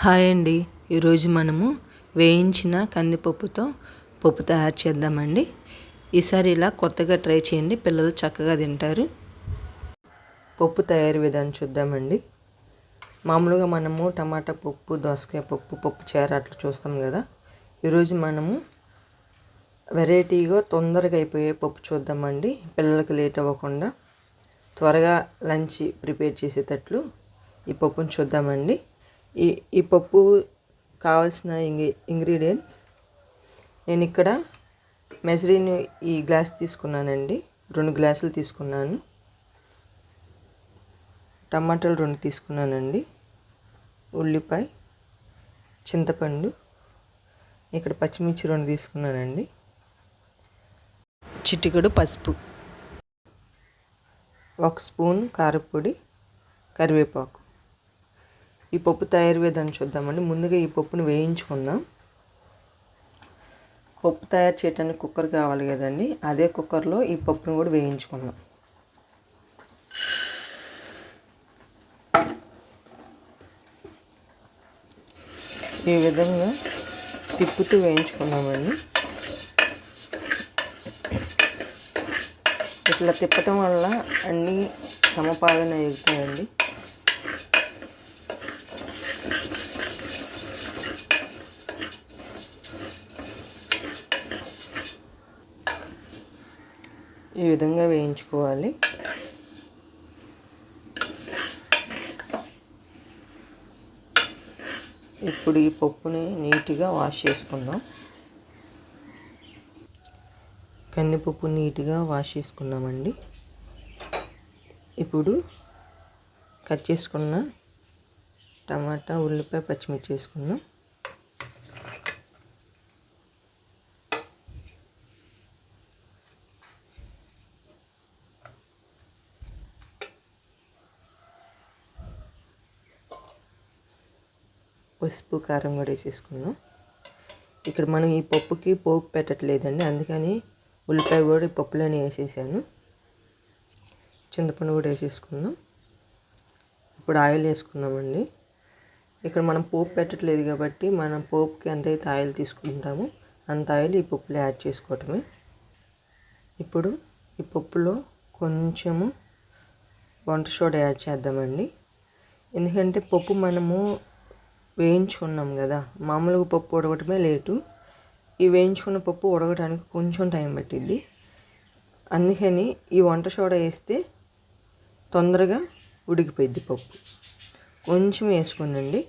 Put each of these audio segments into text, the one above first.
Hi అండి. ఈరోజు మనము వేయించిన కందిపప్పుతో పప్పు తయారు చేద్దామండి. ఈసారి ఇలా కొత్తగా ట్రై చేయండి, పిల్లలు చక్కగా తింటారు. పప్పు తయారీ విధానం చూద్దామండి. మామూలుగా మనము టమాటా పప్పు, దోసకాయ పప్పు, పప్పు చారు అట్లా చూస్తాం కదా. ఈరోజు మనము వెరైటీగా తొందరగా అయిపోయే పప్పు చూద్దామండి. పిల్లలకి లేట్ అవ్వకుండా త్వరగా లంచ్ ప్రిపేర్ చేసేటట్లు ఈ పప్పును చూద్దామండి. ఈ పప్పు కావాల్సిన ఇంగ్రీడియంట్స్ నేను ఇక్కడ మెజరీని ఈ గ్లాస్ తీసుకున్నానండి. 2 గ్లాసులు తీసుకున్నాను. టమాటాలు 2 తీసుకున్నానండి. ఉల్లిపాయ, చింతపండు, ఇక్కడ పచ్చిమిర్చి 2 తీసుకున్నానండి. చిటికెడు పసుపు, 1 స్పూన్ కారపొడి, కరివేపాకు. ఈ పప్పు తయారు విధానం చూద్దామండి. ముందుగా ఈ పప్పును వేయించుకుందాం. పప్పు తయారు చేయడానికి కుక్కర్ కావాలి కదండి, అదే కుక్కర్లో ఈ పప్పును కూడా వేయించుకుందాం. ఈ విధంగా తిప్పుతూ వేయించుకుందామండి. ఇట్లా తిప్పటం వల్ల అన్నీ సమపాలన ఎగుతాయండి. ఈ విధంగా వేయించుకోవాలి. ఇప్పుడు ఈ పప్పుని నీట్గా వాష్ చేసుకుందాం. కందిపప్పు నీట్గా వాష్ చేసుకున్నామండి. ఇప్పుడు కట్ చేసుకున్న టమాటా, ఉల్లిపాయ, పచ్చిమిర్చి వేసుకుందాం. పసుపు, కారం కూడా వేసేసుకుందాం. ఇక్కడ మనం ఈ పప్పుకి పోపు పెట్టట్లేదండి, అందుకని ఉల్లిపాయ కూడా ఈ పప్పులోనే వేసేసాను. చింతపండు కూడా వేసేసుకుందాం. ఇప్పుడు ఆయిల్ వేసుకుందామండి. ఇక్కడ మనం పోపు పెట్టట్లేదు కాబట్టి మనం పోపుకి ఎంతైతే ఆయిల్ తీసుకుంటామో అంత ఆయిల్ ఈ పప్పులో యాడ్ చేసుకోవటమే. ఇప్పుడు ఈ పప్పులో కొంచెము వంట సోడా యాడ్ చేద్దామండి. ఎందుకంటే పప్పు మనము వేయించుకున్నాం కదా, మామూలుగా పప్పు ఉడకటమే లేటు. ఈ వేయించుకున్న పప్పు ఉడకడానికి కొంచెం టైం పట్టిద్ది. అందుకని ఈ వంట సోడా వేస్తే తొందరగా ఉడికిపోయిద్ది పప్పు. కొంచెం వేసుకోండి,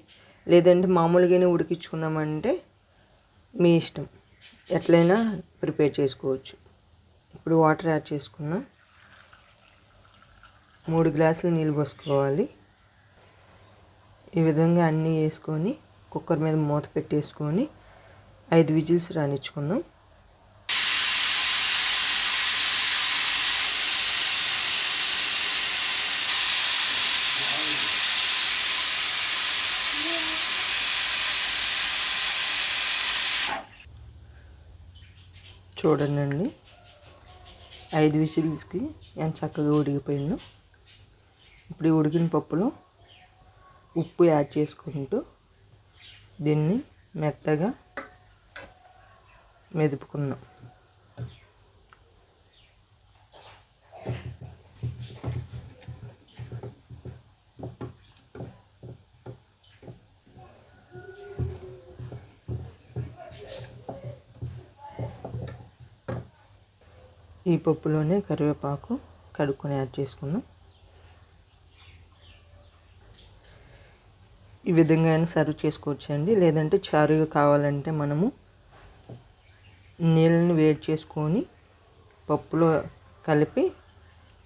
లేదంటే మామూలుగానే ఉడికించుకుందామంటే మీ ఇష్టం, ఎట్లయినా ప్రిపేర్ చేసుకోవచ్చు. ఇప్పుడు వాటర్ యాడ్ చేసుకున్నాం. 3 గ్లాసులు నీళ్ళు పోసుకోవాలి. ఈ విధంగా అన్నీ వేసుకొని కుక్కర్ మీద మూత పెట్టేసుకొని 5 విజిల్స్ రానిచ్చుకుందాం. చూడండి, 5 విజిల్స్కి ఎంత చక్కగా ఉడికిపోయిందో. ఇప్పుడు ఈ ఉడికిన పప్పులో ఉప్పు యాడ్ చేసుకుంటూ దీన్ని మెత్తగా మెదుపుకుందాం. ఈ పప్పులోనే కరివేపాకు కడుక్కొని యాడ్ చేసుకుందాం. ఈ విధంగా అయినా సర్వ్ చేసుకోవచ్చండి, లేదంటే చారుగా కావాలంటే మనము నీళ్ళని వేడి చేసుకొని పప్పులో కలిపి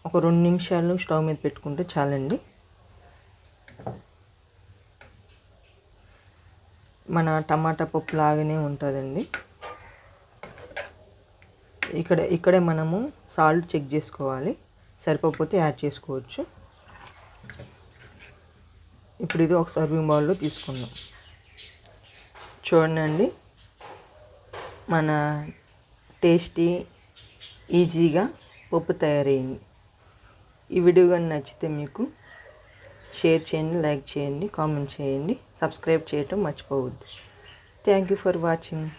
ఒక 2 నిమిషాలు స్టవ్ మీద పెట్టుకుంటే చాలండి. మన టమాటా పప్పు లాగానే ఉంటుందండి. ఇక్కడే మనము సాల్ట్ చెక్ చేసుకోవాలి, సరిపోతే యాడ్ చేసుకోవచ్చు. ఇప్పుడు ఇది ఒక సర్వింగ్ బౌల్లో తీసుకుందాం. చూడండి, మన టేస్టీ ఈజీగా పప్పు తయారైంది. ఈ వీడియో కానీ నచ్చితే మీకు షేర్ చేయండి, లైక్ చేయండి, కామెంట్ చేయండి, సబ్స్క్రైబ్ చేయటం మర్చిపోవద్దు. Thank you for watching.